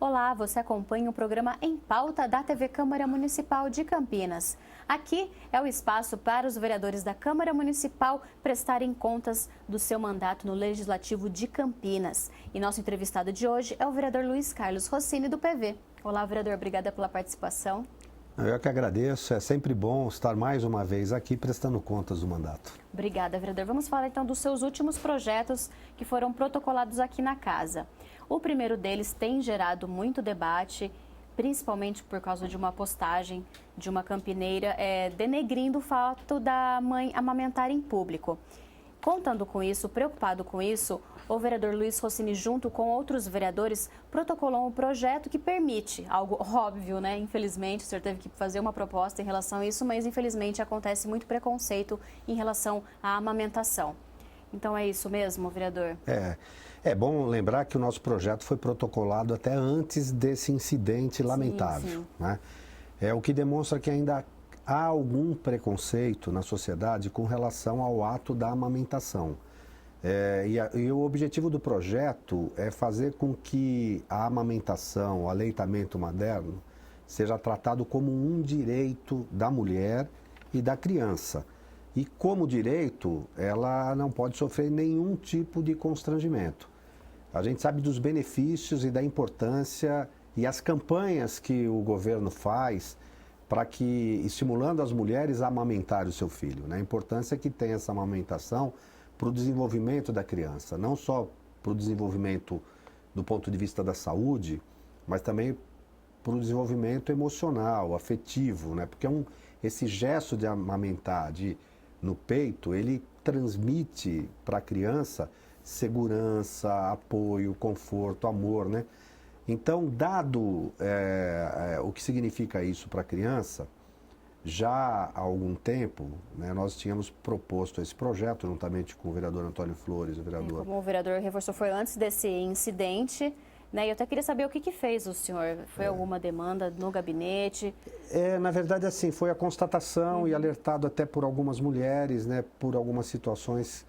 Olá, você acompanha o programa Em Pauta da TV Câmara Municipal de Campinas. Aqui é o espaço para os vereadores da Câmara Municipal prestarem contas do seu mandato no Legislativo de Campinas. E nosso entrevistado de hoje é o vereador Luiz Carlos Rossini, do PV. Olá, vereador, obrigada pela participação. Eu que agradeço, é sempre bom estar mais uma vez aqui prestando contas do mandato. Obrigada, vereador. Vamos falar então dos seus últimos projetos que foram protocolados aqui na casa. O primeiro deles tem gerado muito debate, principalmente por causa de uma postagem de uma campineira denegrindo o fato da mãe amamentar em público. Contando com isso, preocupado com isso, o vereador Luiz Rossini, junto com outros vereadores, protocolou um projeto que permite, algo óbvio, né? Infelizmente, o senhor teve que fazer uma proposta em relação a isso, mas infelizmente acontece muito preconceito em relação à amamentação. Então é isso mesmo, vereador? É bom lembrar que o nosso projeto foi protocolado até antes desse incidente lamentável, sim. Né? O que demonstra que ainda há algum preconceito na sociedade com relação ao ato da amamentação. E o objetivo do projeto é fazer com que a amamentação, o aleitamento materno, seja tratado como um direito da mulher e da criança. E como direito, ela não pode sofrer nenhum tipo de constrangimento. A gente sabe dos benefícios e da importância e as campanhas que o governo faz para que, estimulando as mulheres a amamentar o seu filho, né? A importância que tem essa amamentação para o desenvolvimento da criança, não só para o desenvolvimento do ponto de vista da saúde, mas também para o desenvolvimento emocional, afetivo, né? Porque esse gesto de amamentar no peito, ele transmite para a criança segurança, apoio, conforto, amor, né? Então, dado o que significa isso para a criança, já há algum tempo, né, nós tínhamos proposto esse projeto, juntamente com o vereador Antônio Flores, o vereador... Como o vereador reforçou, foi antes desse incidente, né? E eu até queria saber o que fez o senhor. Foi alguma demanda no gabinete? Na verdade, assim, foi a constatação e alertado até por algumas mulheres, né, por algumas situações.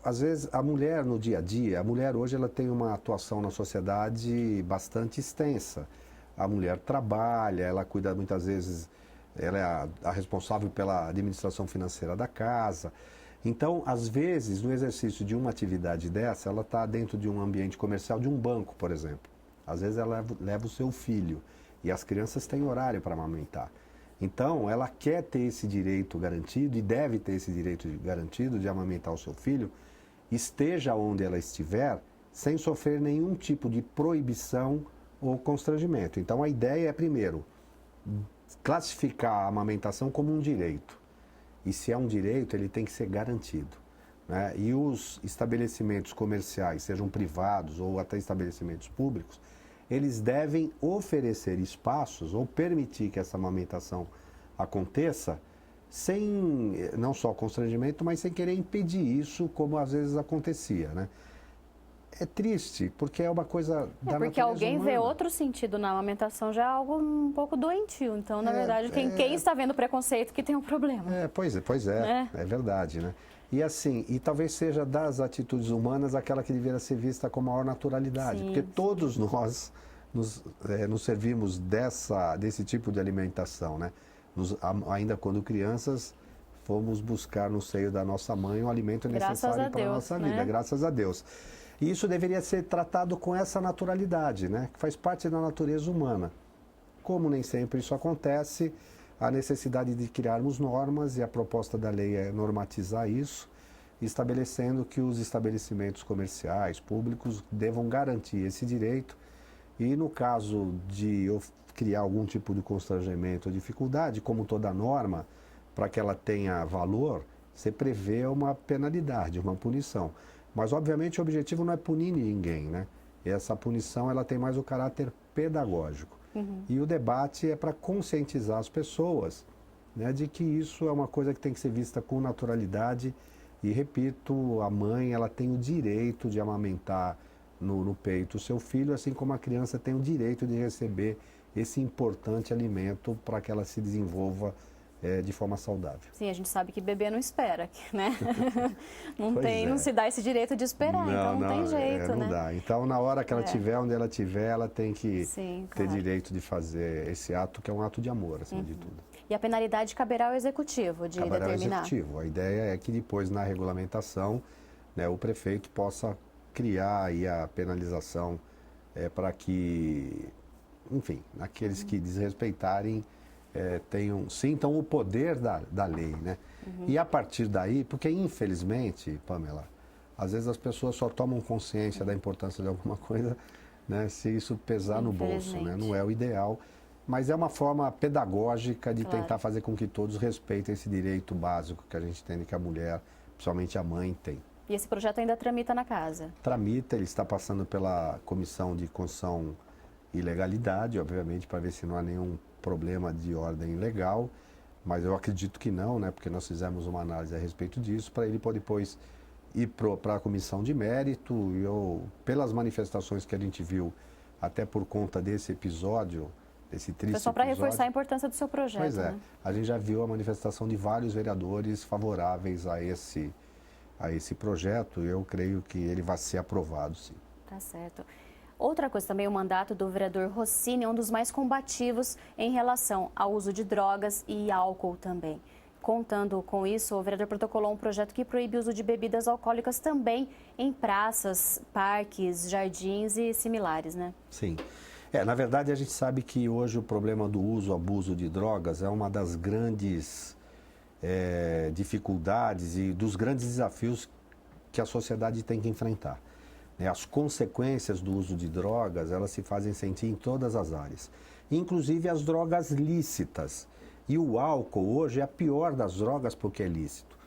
Às vezes, a mulher no dia a dia, a mulher hoje ela tem uma atuação na sociedade bastante extensa. A mulher trabalha, ela cuida muitas vezes, ela é a responsável pela administração financeira da casa. Então, às vezes, no exercício de uma atividade dessa, ela está dentro de um ambiente comercial, de um banco, por exemplo. Às vezes ela leva o seu filho e as crianças têm horário para amamentar. Então, ela quer ter esse direito garantido e deve ter esse direito garantido de amamentar o seu filho, esteja onde ela estiver, sem sofrer nenhum tipo de proibição ou constrangimento. Então, a ideia é, primeiro, classificar a amamentação como um direito. E se é um direito, ele tem que ser garantido, né? E os estabelecimentos comerciais, sejam privados ou até estabelecimentos públicos, eles devem oferecer espaços ou permitir que essa amamentação aconteça sem, não só constrangimento, mas sem querer impedir isso, como às vezes acontecia, né? É triste, porque é uma coisa da natureza porque alguém humana. vê outro sentido na amamentação, já é algo um pouco doentio. Então, na verdade, quem está vendo preconceito que tem um problema. Pois é, é verdade, né? E assim, e talvez seja das atitudes humanas aquela que deveria ser vista com maior naturalidade, porque todos nós nos servimos desse tipo de alimentação, né? Ainda quando crianças, fomos buscar no seio da nossa mãe o alimento necessário para a nossa vida, graças a Deus. E isso deveria ser tratado com essa naturalidade, né? Que faz parte da natureza humana. Como nem sempre isso acontece, há necessidade de criarmos normas e a proposta da lei é normatizar isso, estabelecendo que os estabelecimentos comerciais, públicos, devam garantir esse direito e, no caso de criar algum tipo de constrangimento ou dificuldade, como toda norma, para que ela tenha valor, você prevê uma penalidade, uma punição. Mas, obviamente, o objetivo não é punir ninguém, né? Essa punição ela tem mais o caráter pedagógico. E o debate é para conscientizar as pessoas, né, de que isso é uma coisa que tem que ser vista com naturalidade. E, repito, a mãe ela tem o direito de amamentar no peito o seu filho, assim como a criança tem o direito de receber esse importante alimento para que ela se desenvolva de forma saudável. Sim, a gente sabe que bebê não espera, né? Não Pois se dá esse direito de esperar, então não tem jeito, não né? dá. Então, na hora que ela tiver, onde ela tiver, ela tem que Sim, ter claro. direito de fazer esse ato, que é um ato de amor, acima de tudo. E a penalidade caberá ao executivo de Caberá ao determinar? executivo. A ideia é que depois, na regulamentação, né, o prefeito possa criar aí a penalização para que, enfim, aqueles que desrespeitarem sintam o poder da lei, né? E a partir daí, porque infelizmente, Pamela, às vezes as pessoas só tomam consciência da importância de alguma coisa, né, se isso pesar no bolso, né? Não é o ideal, mas é uma forma pedagógica de tentar fazer com que todos respeitem esse direito básico que a gente tem, que a mulher, principalmente a mãe, tem. E esse projeto ainda tramita na casa? Tramita, ele está passando pela Comissão de Constituição e Legalidade, obviamente, para ver se não há nenhum problema de ordem legal, mas eu acredito que não, né, porque nós fizemos uma análise a respeito disso, para ele poder depois ir para a comissão de mérito. E pelas manifestações que a gente viu, até por conta desse episódio, desse triste episódio... Foi só para reforçar a importância do seu projeto, Pois é, né? A gente já viu a manifestação de vários vereadores favoráveis a esse projeto, e eu creio que ele vai ser aprovado, sim. Tá certo. Outra coisa também, o mandato do vereador Rossini é um dos mais combativos em relação ao uso de drogas e álcool também. Contando com isso, o vereador protocolou um projeto que proíbe o uso de bebidas alcoólicas também em praças, parques, jardins e similares, né? Sim. Na verdade, a gente sabe que hoje o problema do uso, abuso de drogas é uma das grandes dificuldades e dos grandes desafios que a sociedade tem que enfrentar. As consequências do uso de drogas, elas se fazem sentir em todas as áreas, inclusive as drogas lícitas. E o álcool hoje é a pior das drogas porque é lícito.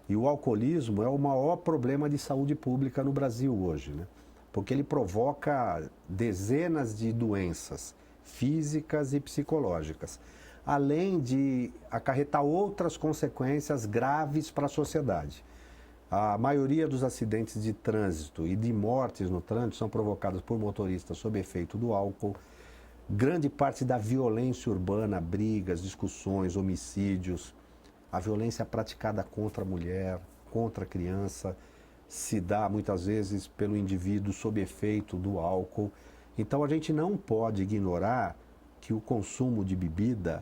E o alcoolismo é o maior problema de saúde pública no Brasil hoje, né? Porque ele provoca dezenas de doenças físicas e psicológicas, além de acarretar outras consequências graves para a sociedade. A maioria dos acidentes de trânsito e de mortes no trânsito são provocadas por motoristas sob efeito do álcool. Grande parte da violência urbana, brigas, discussões, homicídios, a violência praticada contra a mulher, contra a criança, se dá muitas vezes pelo indivíduo sob efeito do álcool. Então a gente não pode ignorar que o consumo de bebida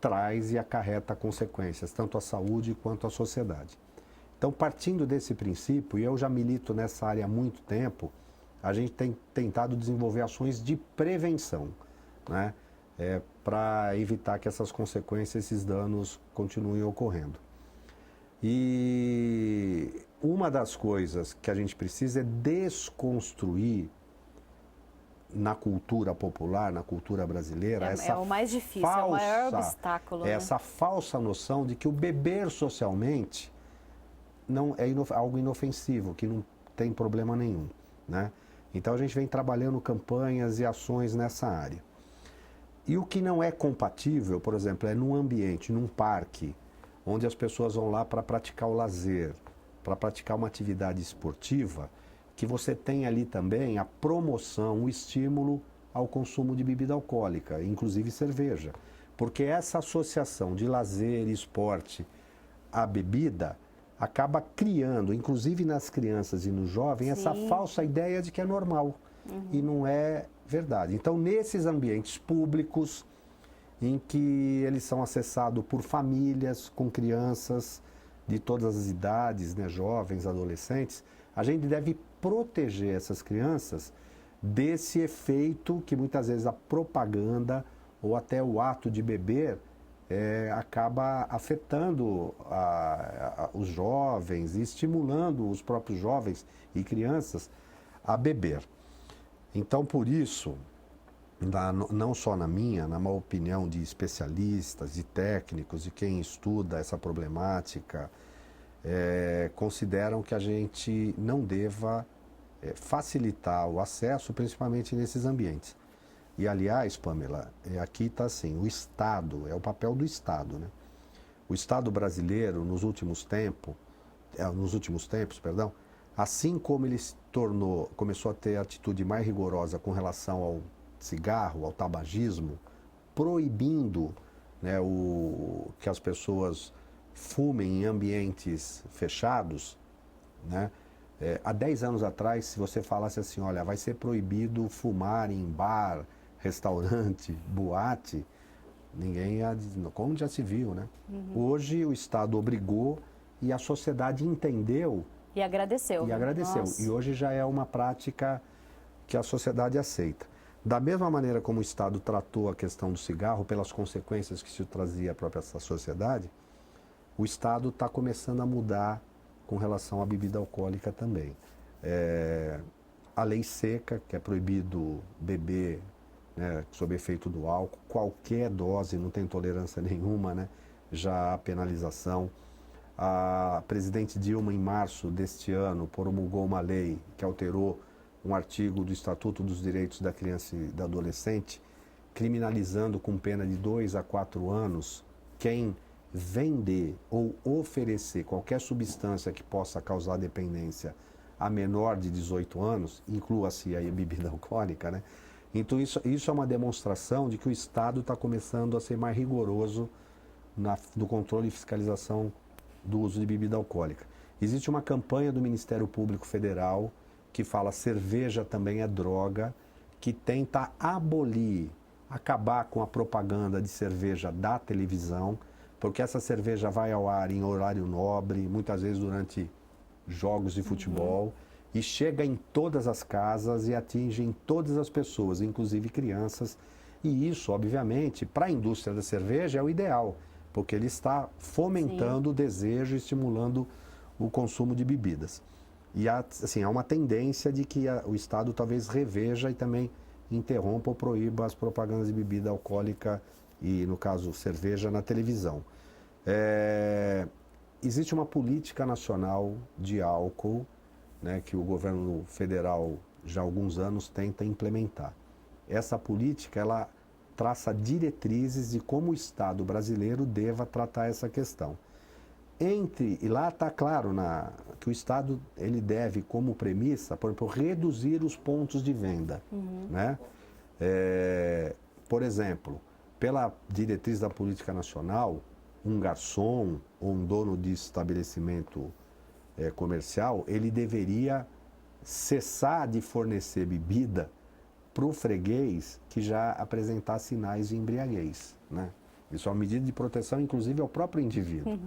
traz e acarreta consequências, tanto à saúde quanto à sociedade. Então, partindo desse princípio, e eu já milito nessa área há muito tempo, a gente tem tentado desenvolver ações de prevenção, né, para evitar que essas consequências, esses danos continuem ocorrendo. E uma das coisas que a gente precisa é desconstruir na cultura popular, na cultura brasileira, essa o mais difícil, é o maior obstáculo. Essa falsa noção de que o beber socialmente não é algo inofensivo, que não tem problema nenhum, né? Então a gente vem trabalhando campanhas e ações nessa área. E o que não é compatível, por exemplo, é num ambiente, num parque, onde as pessoas vão lá para praticar o lazer, para praticar uma atividade esportiva, que você tem ali também a promoção, o estímulo ao consumo de bebida alcoólica, inclusive cerveja. Porque essa associação de lazer e esporte à bebida acaba criando, inclusive nas crianças e nos jovens, essa falsa ideia de que é normal. E não é verdade. Então, nesses ambientes públicos, em que eles são acessados por famílias com crianças de todas as idades, né, jovens, adolescentes, a gente deve proteger essas crianças desse efeito que muitas vezes a propaganda ou até o ato de beber acaba afetando os jovens e estimulando os próprios jovens e crianças a beber. Então, por isso, não só na opinião de especialistas, de técnicos, de quem estuda essa problemática, consideram que a gente não deva facilitar o acesso, principalmente nesses ambientes. E, aliás, Pamela, aqui está assim, o Estado, é o papel do Estado, né? O Estado brasileiro, nos últimos tempos, assim como ele começou a ter atitude mais rigorosa com relação ao cigarro, ao tabagismo, proibindo né, que as pessoas fumem em ambientes fechados, né? Há 10 anos atrás, se você falasse assim, olha, vai ser proibido fumar em bar, restaurante, boate, ninguém ia dizer, como já se viu, né? Hoje o Estado obrigou e a sociedade entendeu. E agradeceu. E agradeceu. Nossa. E hoje já é uma prática que a sociedade aceita. Da mesma maneira como o Estado tratou a questão do cigarro, pelas consequências que isso trazia à própria sociedade, o Estado está começando a mudar com relação à bebida alcoólica também. A lei seca, que é proibido beber, né, sob efeito do álcool, qualquer dose, não tem tolerância nenhuma, né, já há penalização. A presidente Dilma, em março deste ano, promulgou uma lei que alterou um artigo do Estatuto dos Direitos da Criança e do Adolescente, criminalizando com pena de 2 a 4 anos quem vender ou oferecer qualquer substância que possa causar dependência a menor de 18 anos, inclua-se aí a bebida alcoólica, né? Então isso é uma demonstração de que o Estado está começando a ser mais rigoroso no controle e fiscalização do uso de bebida alcoólica. Existe uma campanha do Ministério Público Federal que fala cerveja também é droga, que tenta abolir, acabar com a propaganda de cerveja da televisão, porque essa cerveja vai ao ar em horário nobre, muitas vezes durante jogos de futebol, e chega em todas as casas e atinge em todas as pessoas, inclusive crianças. E isso, obviamente, para a indústria da cerveja é o ideal, porque ele está fomentando o desejo e estimulando o consumo de bebidas. E assim, há uma tendência de que o Estado talvez reveja e também interrompa ou proíba as propagandas de bebida alcoólica e, no caso, cerveja na televisão. Existe uma política nacional de álcool, né, que o governo federal já há alguns anos tenta implementar. Essa política, ela traça diretrizes de como o Estado brasileiro deva tratar essa questão. E lá está claro que o Estado ele deve, como premissa, por exemplo, reduzir os pontos de venda. Né? Por exemplo, pela diretriz da política nacional, um garçom ou um dono de estabelecimento comercial, ele deveria cessar de fornecer bebida para o freguês que já apresentar sinais de embriaguez. Né? Isso é uma medida de proteção, inclusive, ao próprio indivíduo.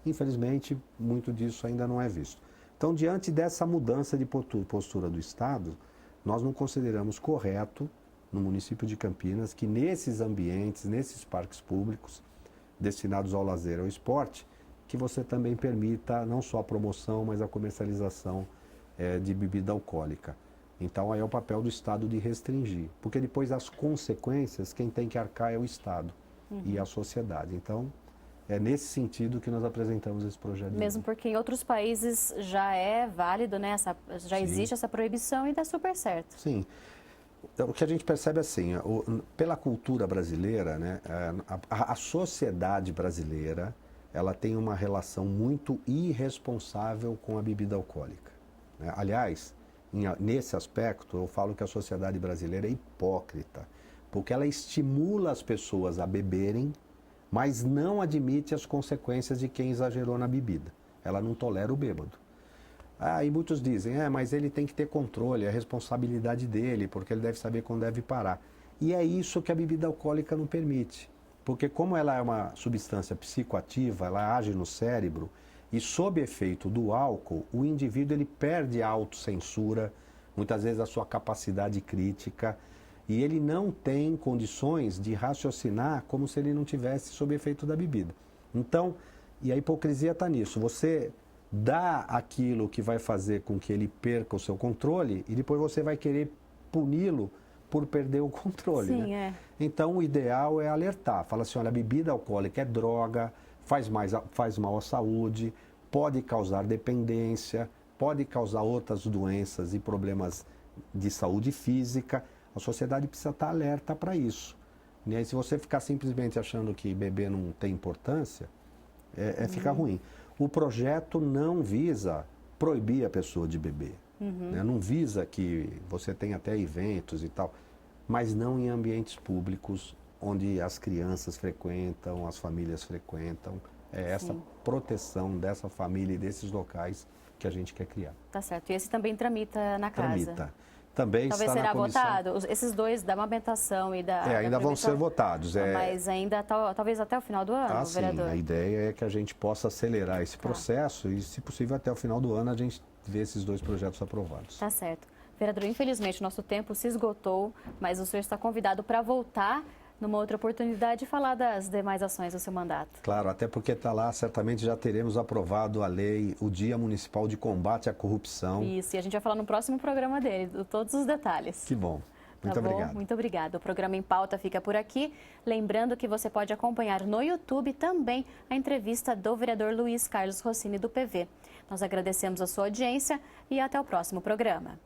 Infelizmente, muito disso ainda não é visto. Então, diante dessa mudança de postura do Estado, nós não consideramos correto, no município de Campinas, que nesses ambientes, nesses parques públicos, destinados ao lazer e ao esporte, que você também permita não só a promoção, mas a comercialização de bebida alcoólica. Então, aí é o papel do Estado de restringir, porque depois as consequências, quem tem que arcar é o Estado e a sociedade. Então, é nesse sentido que nós apresentamos esse projeto. Mesmo porque em outros países já é válido, né? Já Sim. existe essa proibição e dá super certo. Sim. O que a gente percebe assim, pela cultura brasileira, né, a sociedade brasileira, ela tem uma relação muito irresponsável com a bebida alcoólica. Né? Aliás, nesse aspecto, eu falo que a sociedade brasileira é hipócrita, porque ela estimula as pessoas a beberem, mas não admite as consequências de quem exagerou na bebida. Ela não tolera o bêbado. E muitos dizem, mas ele tem que ter controle, é a responsabilidade dele, porque ele deve saber quando deve parar. E é isso que a bebida alcoólica não permite. Porque como ela é uma substância psicoativa, ela age no cérebro, e sob efeito do álcool, o indivíduo ele perde a autocensura, muitas vezes a sua capacidade crítica, e ele não tem condições de raciocinar como se ele não tivesse sob efeito da bebida. Então, e a hipocrisia está nisso, você dá aquilo que vai fazer com que ele perca o seu controle e depois você vai querer puni-lo por perder o controle. Sim, né? Então, o ideal é alertar, fala assim, olha, a bebida alcoólica é droga, faz mal à saúde, pode causar dependência, pode causar outras doenças e problemas de saúde física. A sociedade precisa estar alerta para isso. Né? E se você ficar simplesmente achando que beber não tem importância, fica ruim. O projeto não visa proibir a pessoa de beber. Né? Não visa que você tenha até eventos e tal, mas não em ambientes públicos onde as crianças frequentam, as famílias frequentam. É essa proteção dessa família e desses locais que a gente quer criar. Tá certo. E esse também tramita na casa? Tramita. Também talvez está será na comissão. votado? Esses dois, da amamentação e da ainda vão ser votados. Mas ainda, talvez até o final do ano, vereador? Sim, a ideia é que a gente possa acelerar esse processo e, se possível, até o final do ano a gente vê esses 2 projetos aprovados. Tá certo. Vereador, infelizmente o nosso tempo se esgotou, mas o senhor está convidado para voltar numa outra oportunidade e falar das demais ações do seu mandato. Claro, até porque está lá, certamente já teremos aprovado a lei, o Dia Municipal de Combate à Corrupção. Isso, e a gente vai falar no próximo programa dele, todos os detalhes. Que bom. Muito obrigado. Muito obrigada. O programa Em Pauta fica por aqui. Lembrando que você pode acompanhar no YouTube também a entrevista do vereador Luiz Carlos Rossini, do PV. Nós agradecemos a sua audiência e até o próximo programa.